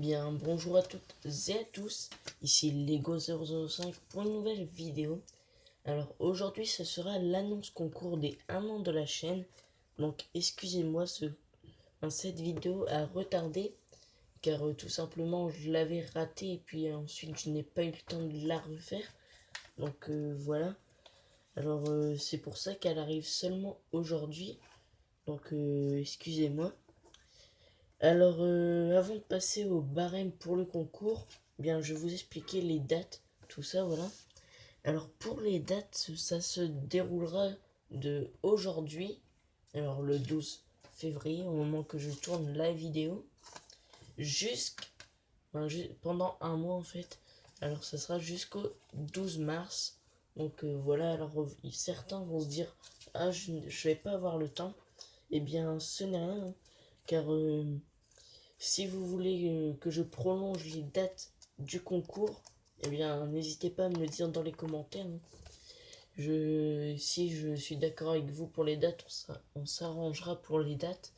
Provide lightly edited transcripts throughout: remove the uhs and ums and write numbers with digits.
Bien, bonjour à toutes et à tous, ici Lego005 pour une nouvelle vidéo. Alors aujourd'hui ce sera l'annonce concours des 1 an de la chaîne. Donc excusez-moi, cette vidéo a retardé car tout simplement je l'avais raté et puis ensuite je n'ai pas eu le temps de la refaire. Donc voilà, alors c'est pour ça qu'elle arrive seulement aujourd'hui. Donc excusez-moi. Alors, avant de passer au barème pour le concours, bien, je vais vous expliquer les dates, tout ça, voilà. Alors, pour les dates, ça se déroulera de aujourd'hui, alors le 12 février, au moment que je tourne la vidéo, pendant un mois en fait. Alors, ça sera jusqu'au 12 mars. Donc, voilà, alors certains vont se dire, ah, je vais pas avoir le temps. Eh bien, ce n'est rien, hein, car si vous voulez que je prolonge les dates du concours, eh bien n'hésitez pas à me le dire dans les commentaires. Si je suis d'accord avec vous pour les dates, on s'arrangera pour les dates.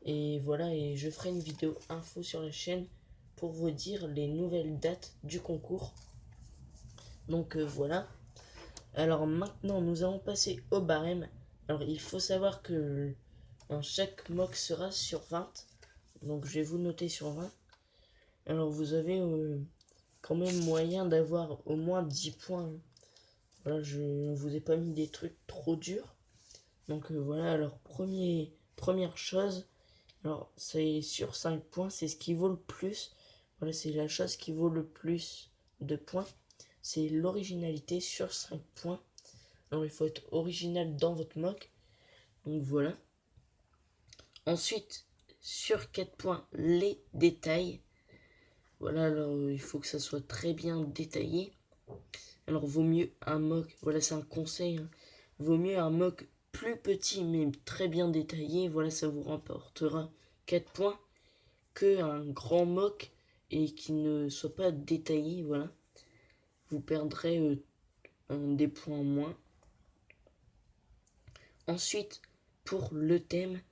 Et voilà, et je ferai une vidéo info sur la chaîne pour vous dire les nouvelles dates du concours. Donc voilà. Alors maintenant, nous allons passer au barème. Alors il faut savoir que chaque mock sera sur 20. Donc je vais vous noter sur 20. Alors vous avez quand même moyen d'avoir au moins 10 points. Voilà, je ne vous ai pas mis des trucs trop durs. Donc voilà, alors première chose, alors c'est sur 5 points, c'est ce qui vaut le plus. Voilà, c'est la chose qui vaut le plus de points. C'est l'originalité sur 5 points. Alors il faut être original dans votre mock. Donc voilà. Ensuite, sur 4 points, les détails. Voilà, alors il faut que ça soit très bien détaillé. Alors vaut mieux un mock, voilà c'est un conseil, hein. Vaut mieux un mock plus petit mais très bien détaillé, voilà ça vous rapportera 4 points, que un grand mock et qui ne soit pas détaillé, voilà. Vous perdrez des points en moins. Ensuite, pour le thème,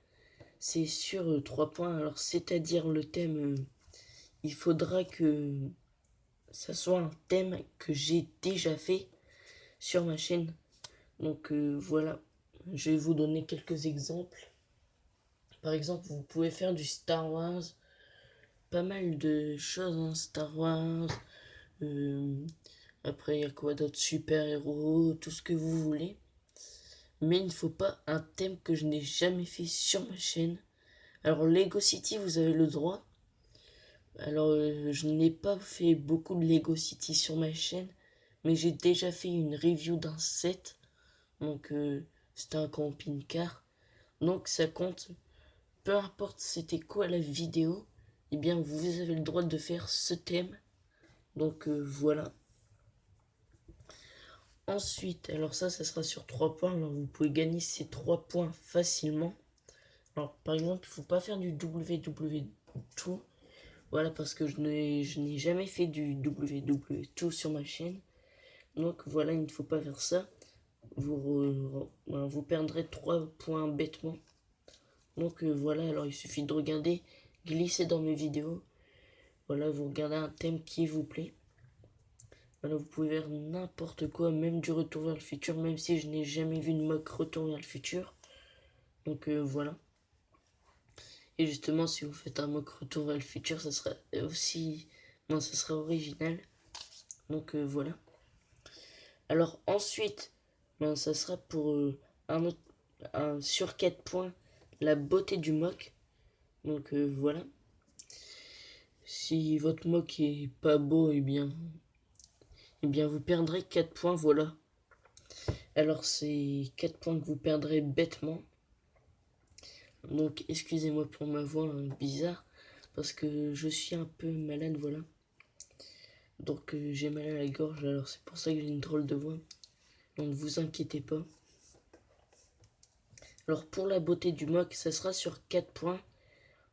c'est sur 3 points, alors c'est-à-dire le thème, il faudra que ça soit un thème que j'ai déjà fait sur ma chaîne. Donc voilà, je vais vous donner quelques exemples. Par exemple, vous pouvez faire du Star Wars, pas mal de choses, hein, Star Wars. Après, il y a quoi d'autre? Super-héros, tout ce que vous voulez. Mais il ne faut pas un thème que je n'ai jamais fait sur ma chaîne. Alors, Lego City, vous avez le droit. Alors, je n'ai pas fait beaucoup de Lego City sur ma chaîne, mais j'ai déjà fait une review d'un set. Donc, c'était un camping-car. Donc, ça compte. Peu importe c'était quoi la vidéo, eh bien vous avez le droit de faire ce thème. Donc voilà. Ensuite, alors ça sera sur 3 points. Alors vous pouvez gagner ces 3 points facilement. Alors par exemple, il ne faut pas faire du WW2. Voilà, parce que je n'ai jamais fait du WW2 sur ma chaîne. Donc voilà, il ne faut pas faire ça. Vous perdrez 3 points bêtement. Donc voilà, alors il suffit de regarder, glisser dans mes vidéos. Voilà, vous regardez un thème qui vous plaît. Voilà, vous pouvez faire n'importe quoi, même du Retour vers le futur, même si je n'ai jamais vu de mock Retour vers le futur. Donc voilà. Et justement, si vous faites un mock Retour vers le futur, ça sera aussi... Non, ça sera original. Donc voilà. Alors ensuite, ça sera pour sur 4 points, la beauté du mock. Donc voilà. Si votre mock est pas beau, eh bien vous perdrez 4 points, voilà. Alors c'est 4 points que vous perdrez bêtement. Donc excusez-moi pour ma voix bizarre, parce que je suis un peu malade, voilà. Donc j'ai mal à la gorge, alors c'est pour ça que j'ai une drôle de voix. Donc ne vous inquiétez pas. Alors pour la beauté du mock, ça sera sur 4 points.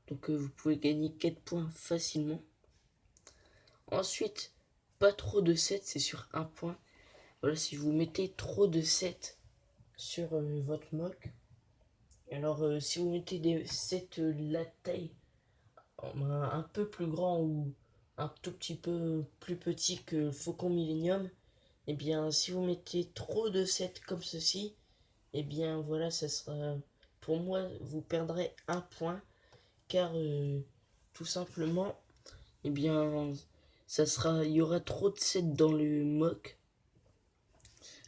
Donc vous pouvez gagner 4 points facilement. Ensuite, pas trop de 7, c'est sur 1 point. Voilà, si vous mettez trop de 7 sur votre mock, alors si vous mettez des 7 la taille un peu plus grand ou un tout petit peu plus petit que le Faucon Millenium, et bien si vous mettez trop de sets comme ceci, et bien voilà, ça sera, pour moi, vous perdrez un point, car tout simplement, et bien il y aura trop de sets dans le mock.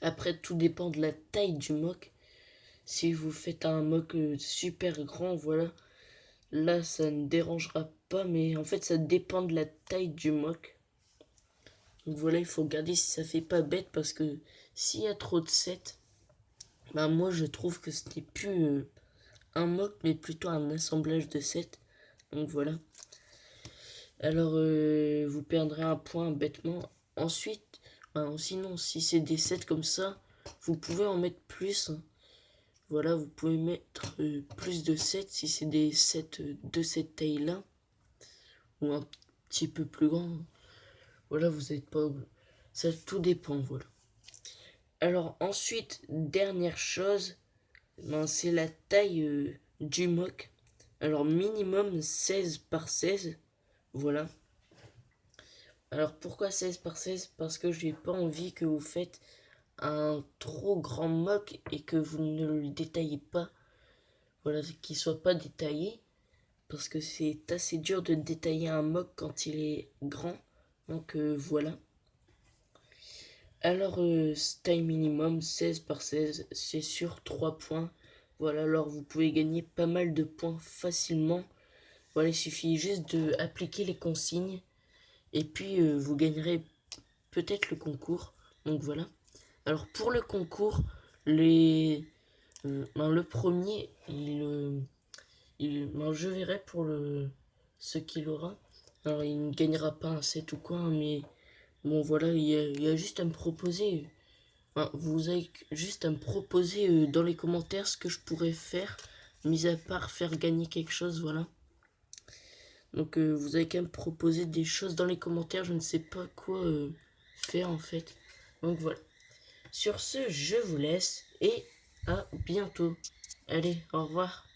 Après, tout dépend de la taille du mock. Si vous faites un mock super grand, voilà, là ça ne dérangera pas, mais en fait ça dépend de la taille du mock. Donc voilà, il faut regarder si ça fait pas bête, parce que s'il y a trop de sets, bah moi je trouve que ce n'est plus un mock mais plutôt un assemblage de sets. Donc voilà. Alors vous perdrez un point bêtement. Ensuite, sinon si c'est des sets comme ça, vous pouvez en mettre plus. Voilà, vous pouvez mettre plus de sets si c'est des sets de cette taille-là, ou un petit peu plus grand. Voilà, vous n'êtes pas... Ça, tout dépend, voilà. Alors ensuite, dernière chose, c'est la taille du mock. Alors minimum 16 par 16, voilà. Alors pourquoi 16 par 16? Parce que j'ai pas envie que vous faites un trop grand mock et que vous ne le détaillez pas. Voilà, qu'il soit pas détaillé. Parce que c'est assez dur de détailler un mock quand il est grand. Donc voilà. Alors taille minimum 16 par 16, c'est sur 3 points. Voilà, alors vous pouvez gagner pas mal de points facilement. Voilà, il suffit juste de appliquer les consignes. Et puis vous gagnerez peut-être le concours. Donc voilà. Alors pour le concours, le premier, je verrai pour ce qu'il aura. Alors il ne gagnera pas un set ou quoi, mais bon voilà, il y a juste à me proposer. Vous avez juste à me proposer dans les commentaires ce que je pourrais faire, mis à part faire gagner quelque chose, voilà. Donc vous avez qu'à me proposer des choses dans les commentaires, je ne sais pas quoi faire en fait. Donc voilà. Sur ce, je vous laisse et à bientôt. Allez, au revoir.